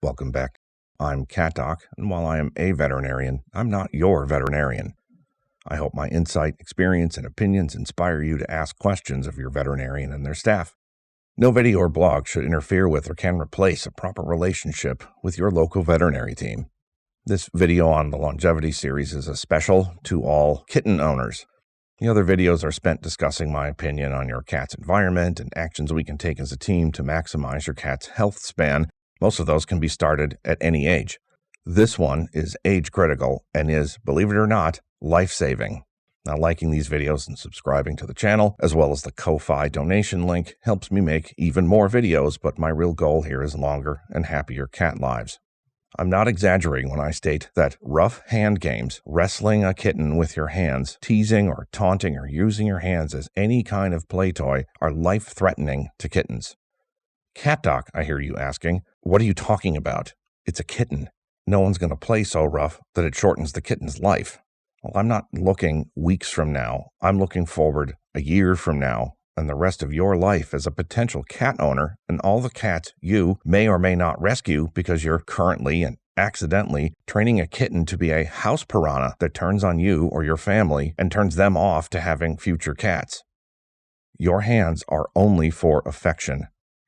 Welcome back. I'm Cat Doc, and while I am a veterinarian, I'm not your veterinarian. I hope my insight, experience, and opinions inspire you to ask questions of your veterinarian and their staff. No video or blog should interfere with or can replace a proper relationship with your local veterinary team. This video on the longevity series is a special to all kitten owners. The other videos are spent discussing my opinion on your cat's environment and actions we can take as a team to maximize your cat's health span. Most of those can be started at any age. This one is age critical and is, believe it or not, life-saving. Now, liking these videos and subscribing to the channel, as well as the Ko-Fi donation link, helps me make even more videos, but my real goal here is longer and happier cat lives. I'm not exaggerating when I state that rough hand games, wrestling a kitten with your hands, teasing or taunting or using your hands as any kind of play toy are life-threatening to kittens. Cat Doc, I hear you asking, what are you talking about? It's a kitten. No one's going to play so rough that it shortens the kitten's life. Well, I'm not looking weeks from now. I'm looking forward a year from now and the rest of your life as a potential cat owner and all the cats you may or may not rescue because you're currently and accidentally training a kitten to be a house piranha that turns on you or your family and turns them off to having future cats. Your hands are only for affection.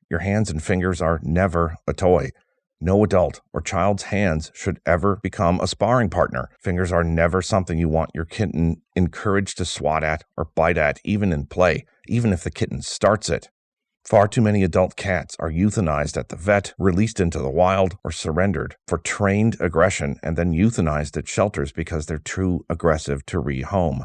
Your hands and fingers are never a toy. No adult or child's hands should ever become a sparring partner. Fingers are never something you want your kitten encouraged to swat at or bite at, even in play, even if the kitten starts it. Far too many adult cats are euthanized at the vet, released into the wild, or surrendered for trained aggression and then euthanized at shelters because they're too aggressive to rehome.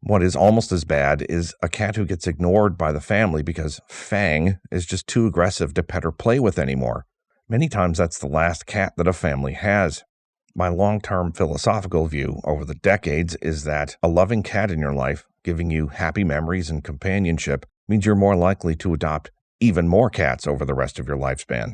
What is almost as bad is a cat who gets ignored by the family because Fang is just too aggressive to pet or play with anymore. Many times that's the last cat that a family has. My long-term philosophical view over the decades is that a loving cat in your life, giving you happy memories and companionship, means you're more likely to adopt even more cats over the rest of your lifespan.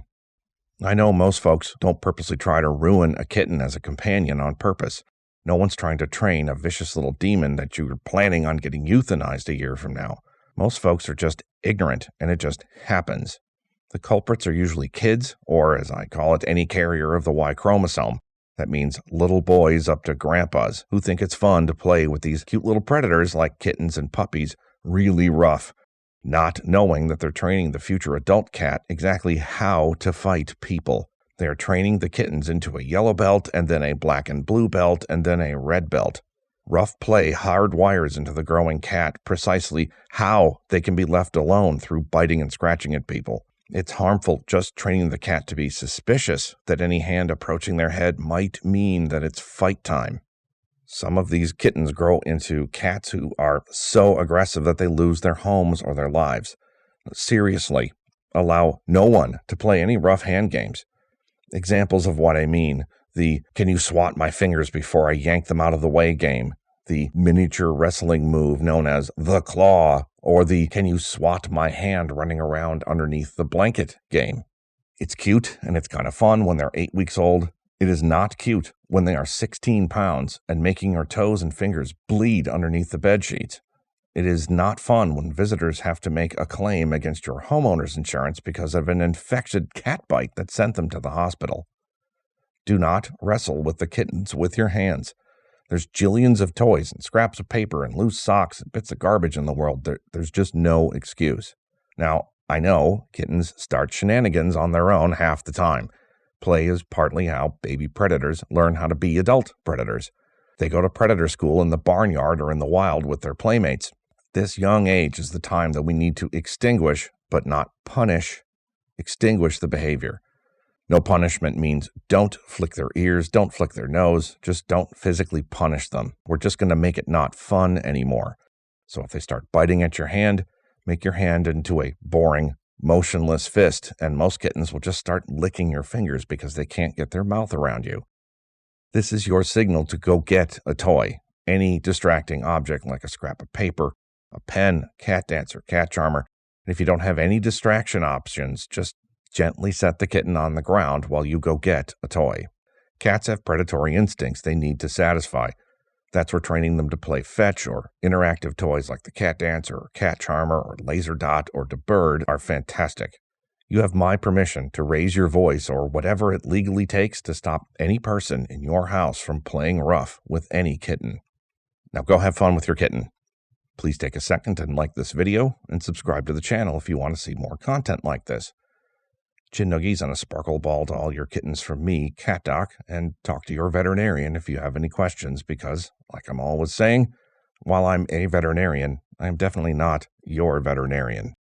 I know most folks don't purposely try to ruin a kitten as a companion on purpose. No one's trying to train a vicious little demon that you're planning on getting euthanized a year from now. Most folks are just ignorant, and it just happens. The culprits are usually kids, or as I call it, any carrier of the Y chromosome. That means little boys up to grandpas who think it's fun to play with these cute little predators like kittens and puppies really rough, not knowing that they're training the future adult cat exactly how to fight people. They are training the kittens into a yellow belt and then a black and blue belt and then a red belt. Rough play hardwires into the growing cat precisely how they can be left alone through biting and scratching at people. It's harmful just training the cat to be suspicious that any hand approaching their head might mean that it's fight time. Some of these kittens grow into cats who are so aggressive that they lose their homes or their lives. Seriously, allow no one to play any rough hand games. Examples of what I mean: the "can you swat my fingers before I yank them out of the way" game, the miniature wrestling move known as the claw, or the "can you swat my hand running around underneath the blanket" game. It's cute and it's kind of fun when they're 8 weeks old. It is not cute when they are 16 pounds and making your toes and fingers bleed underneath the bed sheets. It is not fun when visitors have to make a claim against your homeowner's insurance because of an infected cat bite that sent them to the hospital. Do not wrestle with the kittens with your hands. There's jillions of toys and scraps of paper and loose socks and bits of garbage in the world. There's just no excuse. Now, I know kittens start shenanigans on their own half the time. Play is partly how baby predators learn how to be adult predators. They go to predator school in the barnyard or in the wild with their playmates. This young age is the time that we need to extinguish, but not punish, extinguish the behavior. No punishment means don't flick their ears, don't flick their nose, just don't physically punish them. We're just going to make it not fun anymore. So if they start biting at your hand, make your hand into a boring, motionless fist, and most kittens will just start licking your fingers because they can't get their mouth around you. This is your signal to go get a toy, any distracting object like a scrap of paper, a pen, cat dance, or cat charmer. And if you don't have any distraction options, just gently set the kitten on the ground while you go get a toy. Cats have predatory instincts they need to satisfy. That's where training them to play fetch or interactive toys like the cat dancer or cat charmer or laser dot or the bird are fantastic. You have my permission to raise your voice or whatever it legally takes to stop any person in your house from playing rough with any kitten. Now go have fun with your kitten. Please take a second and like this video and subscribe to the channel if you want to see more content like this. Chin nuggies and a sparkle ball to all your kittens from me, Cat Doc, and talk to your veterinarian if you have any questions because, like I'm always saying, while I'm a veterinarian, I am definitely not your veterinarian.